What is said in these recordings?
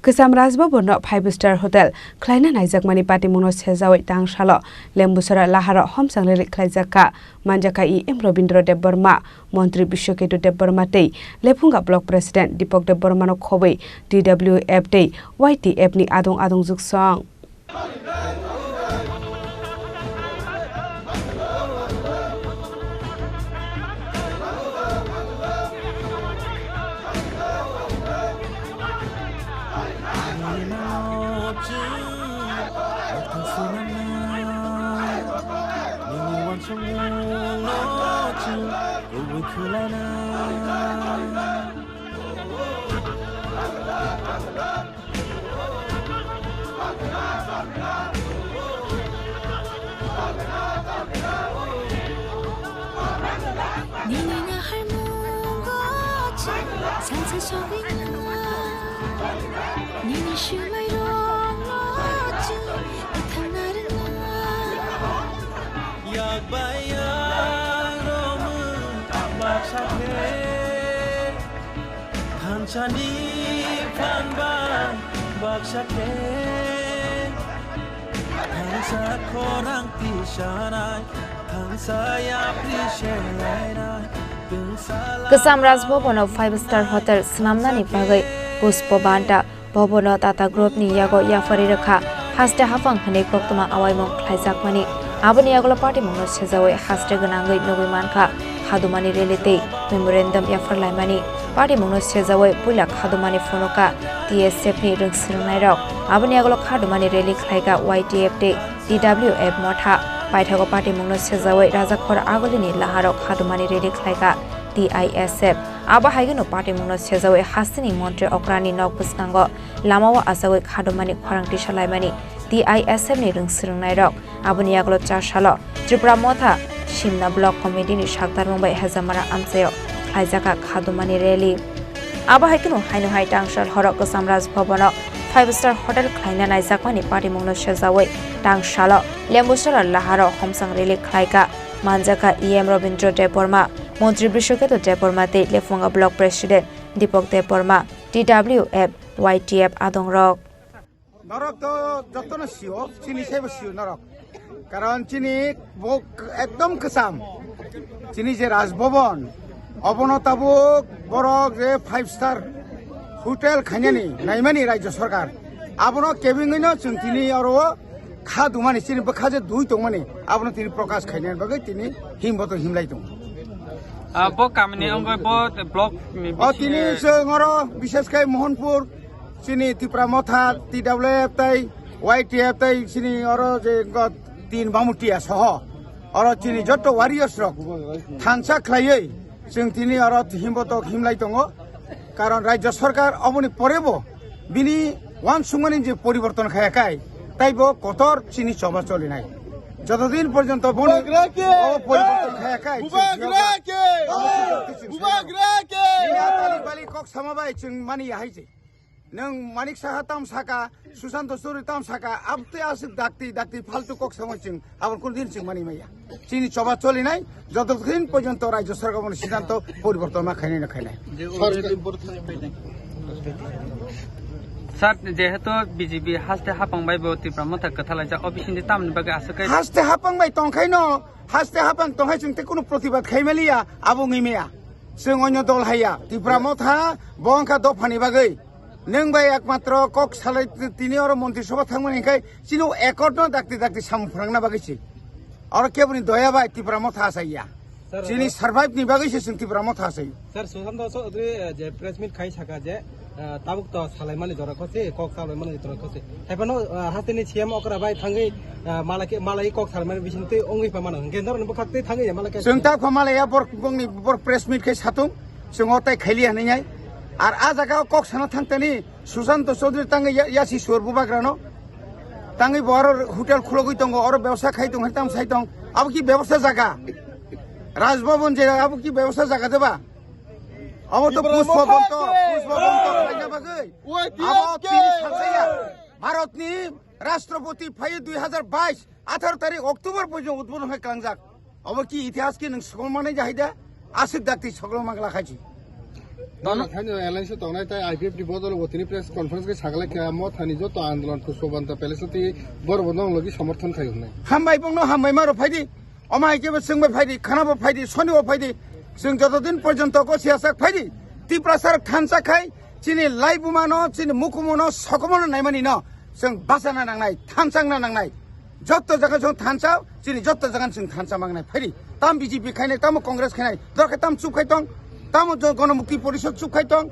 Kesam Rasbabon no 5-star hotel Klaina Naijakmani Patimuno Sejawai Tangsalo Lembucherra Lahar Homchang Kwlaijakha Manjaka Robindra Deborma Montri Bishoketu Deborma Tei Lepunga Block President Dipok Deborma no Khobei DWF Tei YTF ni adong juksong Chini Panban Bakshake Tangsa Khorang Tishanai Tangsaya Prishaina Kesam Rasbabon of 5-star hotel Snamnani Pagai Puspo Banta Bobono Tata Group ni Yago Yafariraka Hasta Hafang Hanekok Tuma Awaimong Kwlaijakmani Abani Yagola Party Mono Sezawe Hasta Ganangai Novimanka Hadumani Relate Memorandum Yafarlaimani Party Mono Sezawe Pulak Hadumani Fonoka TSF ni Rung Sirnairo Abani Yagola Hadumani Rally Klaiga YTF Day DWF Motha Paithago Party Mono Sezawe Rajakhor Agolini Laharok Hadumani Rally Klaiga TISF Aba Haigano Party Mono Sezawe Hasini Montre Okrani Nok Puskango Lamawa Asawe Hadumani Khorang Tishalaimani TISF ni Rung Sirnairo Abani Yagola Chashalo Tripura Motha Shimna Block Committee ni Shaktar Mumbai Hazamara Amsayo Kwlaijakha Hadumani Rally Aba Haikino Hainu Hai Tangsal Horok Kesam Rasbabon 5-star hotel Klaina Naijakmani Party Mono Sezawe Tangsalo Lembucherra Lahar Homchang Rally Klaiga Manjaka Robindra Deborma Montri Bishoketu Deborma Tei Lefunga Block President Dipok Deborma DWF YTF Adongrok Norok to jotona sio Chini sebo sio norok karon Chini bok ekdom kesam Chini je Rasbabon অবনতাবুক বড় যে 5-star hotel খাইনানি নাইমানি রাজ্য সরকার আবনো কেবিংইনো जों তিনি আরো খাদুমানি চিনি বখাজে দুই তংমানি আবনো তিনি প্রকাশ খাইনানি বাগে তিনি হিমবত হিমলাই দং ব কামনি অঙ্গয় ব ব্লক তিনি जों আরো বিশেষ করে মোহনপুর চিনি ত্রিপুরা মথা TWF তাই YTF তাই চিনি আরো যে তিন বামুটিয়া সহ আরো চিনি যত ওয়ারিয়ার্স রক থানসা খাইयै जों তিনি আরো হিমবত হিমলাই দङ কারণ রাজ্য সরকার অবনি পরেবো বিনি ওয়ান সুমানি যে পরিবর্তন খায়াকাই তাইবো কতর চিনি চবা চলি নাই যতদিন পর্যন্ত বনি পরিবর্তন খায়াকাই বালি কক সামাবাই जों মানি হাইছে नों मानिक साहा ताम साका सुशांत चौधरी ताम साका आबते आसिक दाक्ति फालतू कक समय जों आबर कोन दिन जों मानि माइया चिनि चबा चलिनाय যতদিন পর্যন্ত রাজ্য সরকারের সিদ্ধান্ত পরিবর্তন না খাইনাই না খাইনাই স্যার যেহেতু বিজেপি হাসতে হাপাংবাই ত্রিপুরা মথা কথালাইজা অফিসিনি তামনি বাগে আসকে হাসতে হাপাংবাই তংখাইনো হাসতে হাপাং তংখাই जों কোনো প্রতিবাদ খাইমেলিয়া আবুঙই মেয়া जों অন্য দল হাইয়া ত্রিপুরা মথা বংকা দফানি বাগে नों बाय एकमात्र कक सालाय तिनी और मन्त्रिसभा थांमोनखाय चिनो एकर्ड दाक्ति सामफ्रांना बागैसि और केबनि दया बाय त्रिपुरा मथा आसाइया चिनि सरभाइव नि बागैसि जों त्रिपुरा मथा आसाइ सर सुशांत चौधरी जे प्रेस मिट खाइ साका जे ताबुक त सालाय माने जरा खसे कक सालाय माने जरा खसे थाइपनो हास्तेनि सीएम अकरा बाय थांगै मालाय कक सालाय माने बिसिनते अंगै पामानो गेन्दर न बखाते थांगै मालाय जों ता खमालाया बर प्रेस मिट खाइ सातुं जों अताय खाइलि हानाय আর আ জায়গা কক সানা থাকতেনি সুশান্ত চৌধুরী তাঙ্গে ইয়াসি সরবু বাগ্রানো তাঙ্গে বড় হোটেল খুলগই দङ আর ব্যবসা খাইতং হেতাম সাইতং আব কি ব্যবসা জায়গা রাজভবন যে আব কি ব্যবসা জায়গা দেবা আব তো পুষ্পবন্ত খাইনা বাগৈ আব তিনি সালসাইয়া ভারতনি রাষ্ট্রপতি ফাই 2022 18 তারিখ অক্টোবর পর্যন্ত উদ্বোধন হয় কাংজাক আব কি ইতিহাস কি নং সকল মানে যাইদা আসিক দাক্তি সকল মাগলা খাইছি एलायंस तंगनाय ताय आईपीएफ बदल गतिनि प्रेस कॉन्फ्रेंस के सागले के मो थानि जो तो आंदोलन को सोबंत पेलेसति बरबदं लगी समर्थन खायुनाय हामबाय बंनो हामबाय मारो फायदि अमाय के जोंबो फायदि खानाबो फायदि सनिबो फायदि जों जतदिन पर्यन्त को सियासा फायदि त्रिपुरा सर थानसा खाय चिनि लाइबुमानो चिनि मुकुमनो सकमनो नायमानि न जों बासाना नांनाय थानसांना नांनाय जत्त जगह जों थानसा चिनि जत्त जगह जों थानसा मांगनाय फायदि ताम बीजेपी खायनाय ताम कांग्रेस खायनाय दरखे ताम चुप खायतों ताम गणमुक्ति परिषद चुप खायतों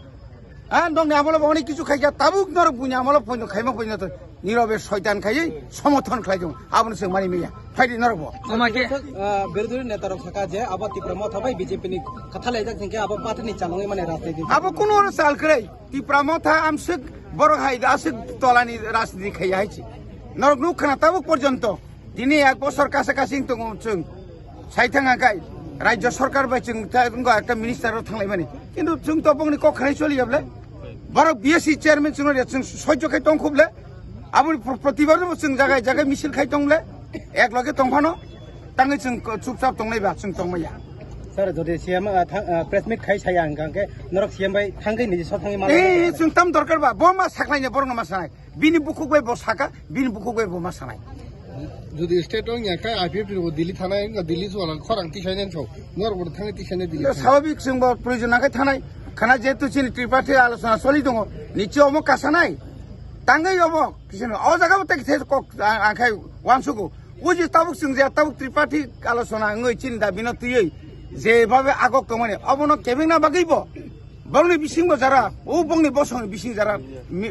दंनि आमल बावनि किछु खायगा ताबुक नर बुनि आमल फयनो खायमा फयनो तो नीरबे शयतान खायै समर्थन खायजों आबुन जों मानि मैया फायदि नरबो अमाके बिरोधी नेता रखा जे अब त्रिपुरा थाबाय बीजेपी नि कथालायजाक थिंके अब पार्टी चालंगे माने राजनीति अब कुनो साल करे त्रिपुरा था आमसो बर हाय दासो तलानि राजनीति खाया हायछि नरक नुखना ताबुक पर्यन्त दिनै एक बছর कासे तो जों साइथाङा गाय राज्य सरकार बाय जों একটা मिनिस्टार थांलाय माने किन्तु जों तो बंनि कखानाय चलियाबले बर बीएससी चेयरमैन जों सह्य खाय तंखुबले आबु प्रतिबार जों जागाय मिছিল खाय तंले एक लगे तंफानो ताङै जों चुपचाप तंनायबा जों तंमाया सर जदि सीएम प्रेस मीट खाय छाया अंगांके नरक सीएम बाय थांगै निजि सब थांगै माला ए जों ताम दरकार बा बमा साखलायनो बरंगा मा सानाय बिनि बुखुक बाय ब साका बिनि बुखुक बाय बमा सानाय जुदि state ong Yakha IPF Delhi थानाय दिल्ली जला खरां तिसायनेन छौ नरबो थाङै तिसायने दिल्ली स्वाभाविक जों बा प्रयोजन नाखै थानाय खाना जेतु चिनि त्रिपाठी आलोचना चलि दङ निचे अमो कासानाय ताङै अमो किसनो अ जागाबो तेखे कक आखाय वानसुगु उजि ताबुक जों जे ताबुक त्रिपाठी आलोचना ngै चिनि दा बिनो तुयै जेबाबे आगक तमने अबनो केबिना बागैबो बंनि बिसिंबो जारा ओ बंनि बसंनि बिसिं जारा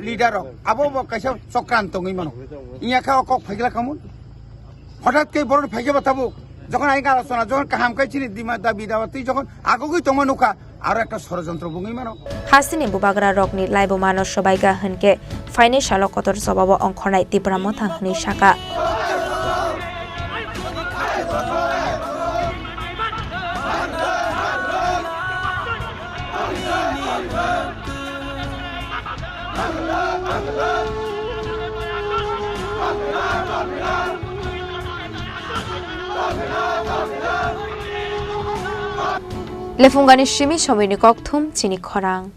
लिडार आबो कायसा चक्रान्त ngै मानो इयाखा कक फाइगला खामु हठाৎ के बड़ फाइगे बताबो যখন আইন আলোচনা যখন কাহাম কাইছিনি দিমা দাবি দাওয়াতি যখন আগগৈ তমনুকা আর একটা ষড়যন্ত্র বুঙি মানো হাসিনি বুবাগ্রা রকনি লাইবো মানস সবাইগা হনকে ফাইনে শালকতর জবাব অংখনাই ত্রিপুরা মথাংনি শাখা Lefungani shimi shomini kokthum chini khorang